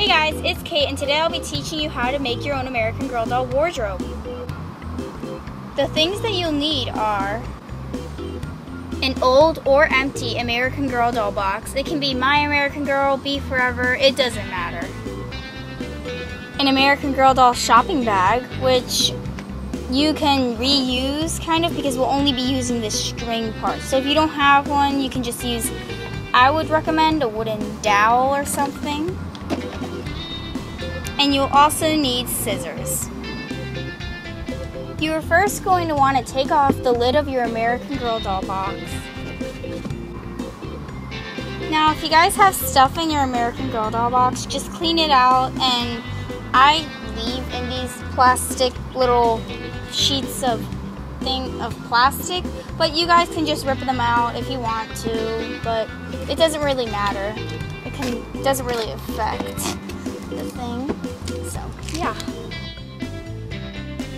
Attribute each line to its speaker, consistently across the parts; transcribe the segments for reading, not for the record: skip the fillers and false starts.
Speaker 1: Hey guys, it's Kate, and today I'll be teaching you how to make your own American Girl doll wardrobe. The things that you'll need are an old or empty American Girl doll box. It can be My American Girl, Be Forever, it doesn't matter. An American Girl doll shopping bag, which you can reuse kind of because we'll only be using the string part. So if you don't have one, you can just use, I would recommend a wooden dowel or something. And you'll also need scissors. You are first going to want to take off the lid of your American Girl doll box. Now, if you guys have stuff in your American Girl doll box, just clean it out. And I leave in these plastic little sheets of plastic, but you guys can just rip them out if you want to, but it doesn't really matter. It doesn't really affect the thing. So, yeah.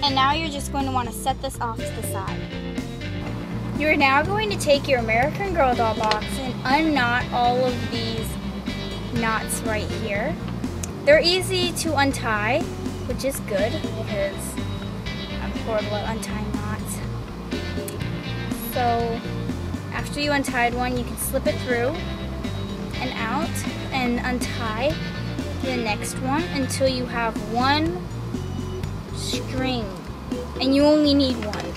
Speaker 1: And now you're just going to want to set this off to the side. You're now going to take your American Girl doll box and unknot all of these knots right here. They're easy to untie, which is good because I'm horrible at untying knots. So after you untied one, you can slip it through and out and untie the next one until you have one string, and you only need one.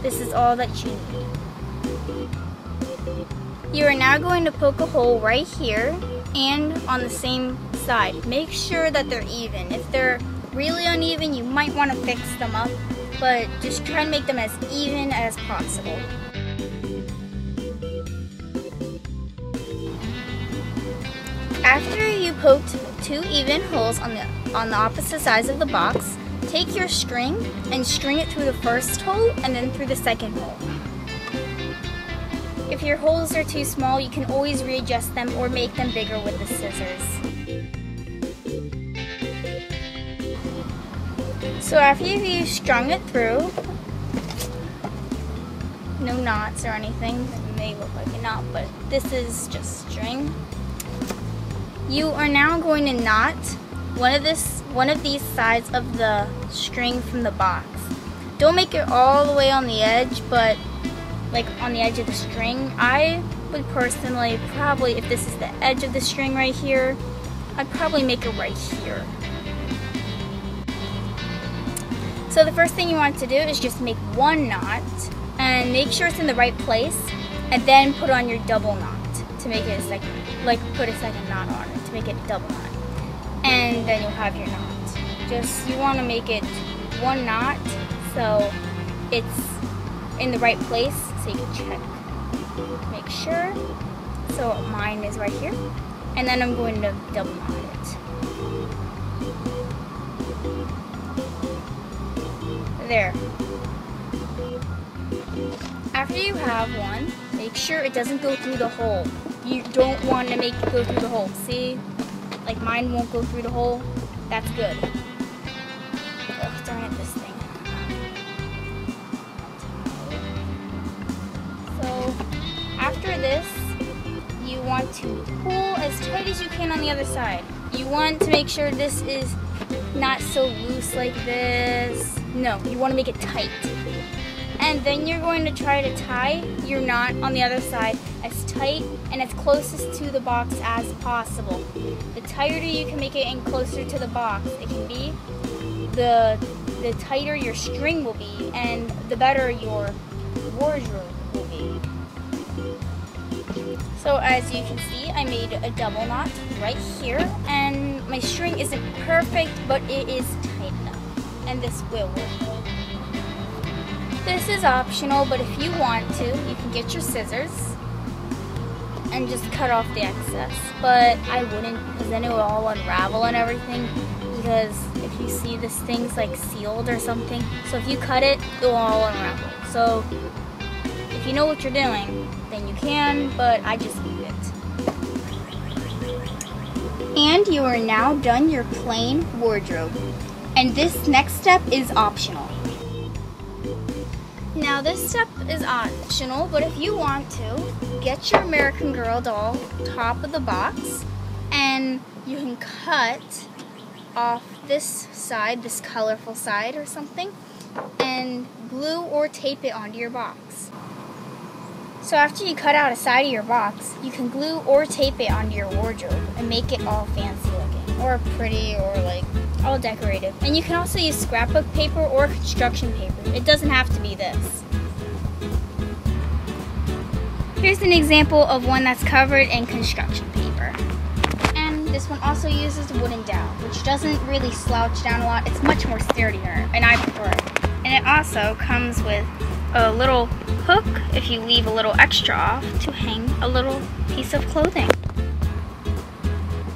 Speaker 1: This is all that you need. You are now going to poke a hole right here and on the same side. Make sure that they're even. If they're really uneven, you might want to fix them up, but just try and make them as even as possible. After you poked two even holes on the opposite sides of the box, take your string and string it through the first hole and then through the second hole. If your holes are too small, you can always readjust them or make them bigger with the scissors. So after you've strung it through, no knots or anything. It may look like a knot, but this is just string. You are now going to knot one of these sides of the string from the box. Don't make it all the way on the edge, but like on the edge of the string. I would personally probably, if this is the edge of the string right here, I'd probably make it right here. So the first thing you want to do is just make one knot and make sure it's in the right place, and then put on your double knot to make it a second, like put a second knot on it to make it a double knot. And then you'll have your knot. You want to make it one knot so it's in the right place so you can check. Make sure. So mine is right here. And then I'm going to double knot it. There. After you have one, make sure it doesn't go through the hole. You don't want to make it go through the hole. See? Like mine won't go through the hole. That's good. Ugh, darn it, this thing. So after this, you want to pull as tight as you can on the other side. You want to make sure this is not so loose like this. No, you want to make it tight. And then you're going to try to tie your knot on the other side as tight and as closest to the box as possible. The tighter you can make it and closer to the box it can be, the tighter your string will be and the better your wardrobe will be. So as you can see, I made a double knot right here, and my string isn't perfect, but it is tight enough, and this will work. This is optional, but if you want to, you can get your scissors and just cut off the excess. But I wouldn't, because then it will all unravel and everything, because if you see this thing's like sealed or something, so if you cut it, it will all unravel. So if you know what you're doing, then you can, but I just leave it. And you are now done your plain wardrobe. And this next step is optional. Now this step is optional, but if you want to, get your American Girl doll top of the box and you can cut off this side, this colorful side or something, and glue or tape it onto your box. So after you cut out a side of your box, you can glue or tape it onto your wardrobe and make it all fancy looking, or pretty, or like all decorative. And you can also use scrapbook paper or construction paper. It doesn't have to be this. Here's an example of one that's covered in construction paper. And this one also uses wooden dowel, which doesn't really slouch down a lot. It's much more sturdier, and I prefer it. And it also comes with a little hook if you leave a little extra off to hang a little piece of clothing.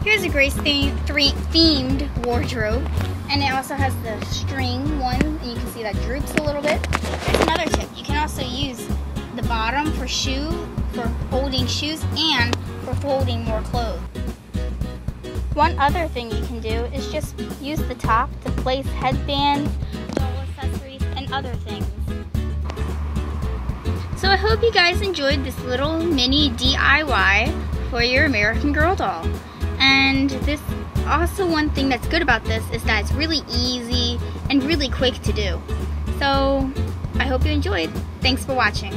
Speaker 1: Here's a Grace themed wardrobe, and it also has the string one, and you can see that droops a little bit. Here's another tip. You can also use the bottom for holding shoes and for holding more clothes. One other thing you can do is just use the top to place headbands, doll accessories, and other things. So I hope you guys enjoyed this little mini DIY for your American Girl doll. And this also, one thing that's good about this is that it's really easy and really quick to do. So I hope you enjoyed. Thanks for watching.